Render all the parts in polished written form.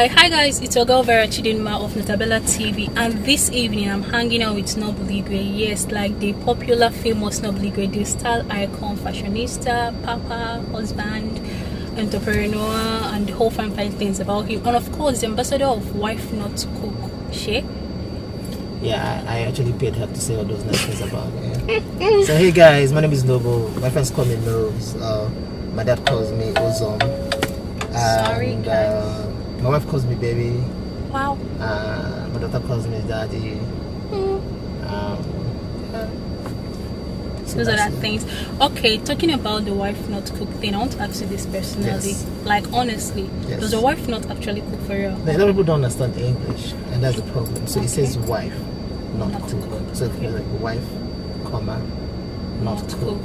Hi guys, it's your girl Vera of NotabellaTv, and this evening I'm hanging out with Noble Igwe. Yes, like the popular famous Noble Igwe, the style icon, fashionista, papa, husband, entrepreneur, and the whole fine things about him. And of course the ambassador of Wife Not to Cook. She? Yeah, I actually paid her to say all those nice things about me. So hey guys, my name is Noble. My friends call me Nobes. My dad calls me Ozone. Sorry guys. My wife calls me baby. Wow. My daughter calls me daddy. Those are the things. Okay, talking about the wife not cook thing, I want to ask you this personally. Yes. Like honestly, yes. Does the wife not actually cook for you? A lot of people don't understand English, and that's the problem. So it says wife, not cook. So it's like wife, comma, not cook.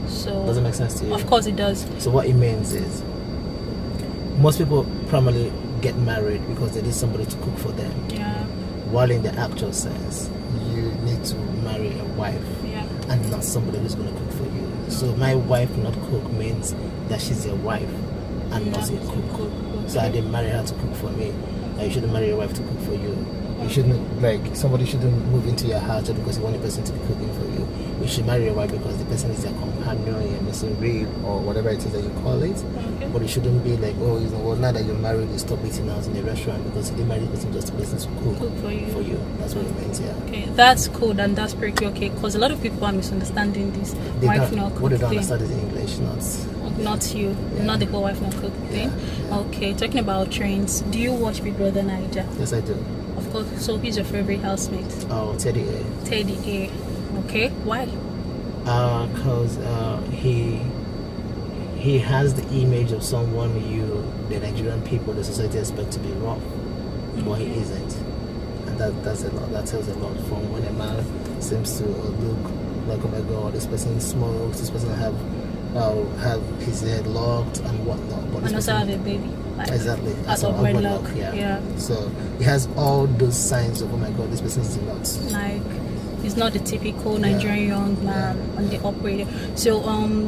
So does it make sense to you? Of course it does. So what it means is, most people primarily get married because they need somebody to cook for them. Yeah. While in the actual sense, you need to marry a wife, yeah, and not somebody who's going to cook for you. So my wife not cook means that she's a wife and not a cook. Okay. So I didn't marry her to cook for me. You shouldn't marry a wife to cook for you. You shouldn't, like, somebody shouldn't move into your house just because you want a person to be cooking for you. You should marry a wife because the person is your companion, your missing rib, or whatever it is that you call it. Okay. But it shouldn't be like, oh, you know, well, now that you're married, you stop eating out in the restaurant because you didn't marry the person just a person to cook for you. That's what it means, yeah. Okay, that's cool, and that's pretty okay, because a lot of people are misunderstanding this wife not cook. What they don't understand is English, not you, yeah. Not the whole wife not cook thing. Yeah. Okay, talking about trends, do you watch Big Brother Naija? Yes, I do. Of course. So who's your favorite housemate? Oh, Teddy A. Teddy A. Okay, why? Because he has the image of someone the Nigerian people, the society expect to be rough, but he isn't, and that's a lot. That tells a lot. From when a man seems to look like, oh my God, this person smokes, this person have his head locked and whatnot, but and also have a baby. Exactly. Out of wedlock. Yeah. So he has all those signs of, oh my God, this person is not. Like, he's not the typical Nigerian young man on the operator. So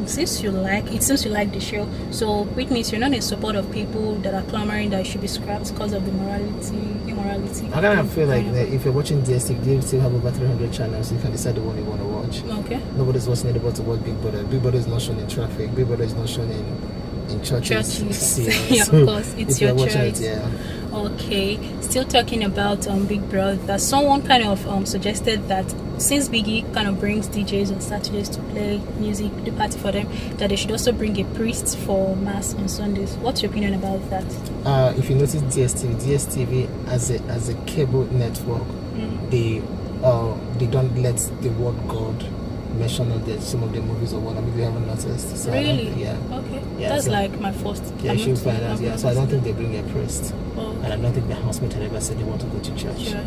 since you seems you like the show, so which means you're not in support of people that are clamoring that it should be scrapped because of the immorality. I kind of feel like that if you're watching DSTV, they still have over 300 channels, so you can decide the one you want to watch. Okay. Nobody's watching anybody to watch Big Brother. Big Brother is not shown in traffic. Big Brother is not shown in churches. Yeah, of course, it's your choice. Yeah. Okay, still talking about Big Brother, someone kind of suggested that since Biggie kind of brings DJs on Saturdays to play music, do party for them, that they should also bring a priest for mass on Sundays. What's your opinion about that? If you notice DSTV as a cable network, they don't let the word God mention on some of the movies or what. Maybe you haven't noticed. So really? Yeah. Okay. Yeah, that's like my first. Yeah, she'll find out. Yeah. So I don't think they bring a priest. Oh, okay. And I don't think the housemate had ever said they want to go to church. Oh,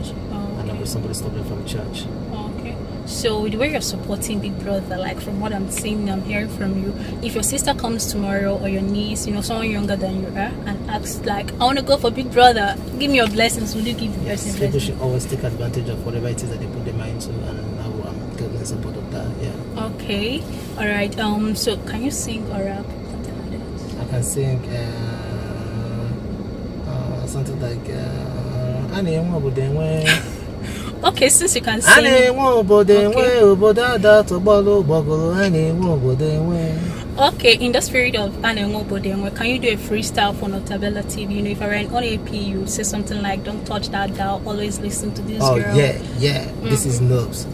okay. And somebody stopped them from church. Oh, okay. So the way you're supporting Big Brother, like from what I'm seeing, I'm hearing from you, if your sister comes tomorrow or your niece, someone younger than you are, and asks like, I want to go for Big Brother, give me your blessings, will you give the person blessings? People should always take advantage of whatever it is that they put their mind to, and I'm getting support of that. Yeah. Okay. All right. So can you sing or rap? Something like that. I can sing something like okay, since you can sing. Okay, in the spirit of can you do a freestyle for NotabellaTV? If I were on AP, you say something like, don't touch that dial, always listen to this girl. Yeah. This is Nobes.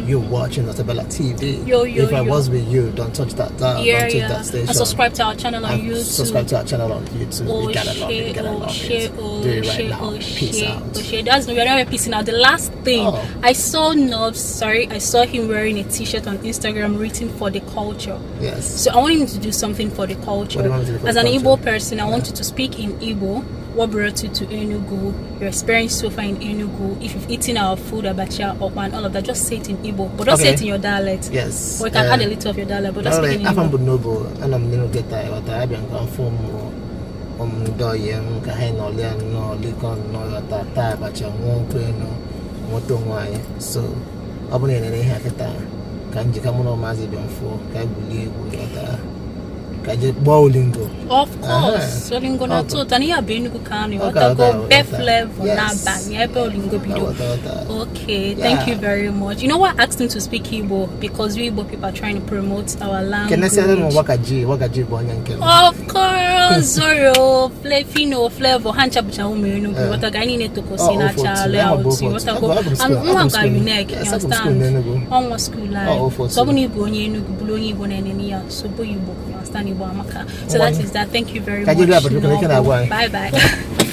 You're watching NotabellaTV. If I was with you, don't touch that dial, don't touch that station. And subscribe to our channel on YouTube. Subscribe to our channel on YouTube. We gotta love it. Do it right now. Peace out. We're not peacing out. The last thing, I saw Nobes, I saw him wearing a t-shirt on Instagram written for the culture. Yes. So I want him to do something for the culture. As an Igbo person, I want you to speak in Igbo. What brought you to Enugu? Your experience so far in Enugu. If you've eaten our food, abacha, okwan, all of that, just say it in Igbo. But don't say it in your dialect. Yes. Or you can add a little of your dialect, but just speak in Igbo. I'm Noble, and I'm going to get that. So, I'm going to kanji kama no mazi bemfo ka bulie egu yota Bowlingo. Of course, Olingo na to tani ya Enugu County. What go best level na ban. Ya Olingo bido. Okay, thank you very much. You know what? I asked him to speak Igbo because we Igbo people are trying to promote our language. Can I say that wakaji bonyanke? Of course, Zoro, Fino, Flavor, Hancha Bucha Enugu. What a guy need to go see na chale out. What a go. I'm one guy unique. You understand? On school life. So when you go Enugu, Buloni Bonenia, so boy you understand Igbo Amaka. So that is that. Thank you very much. Bye bye.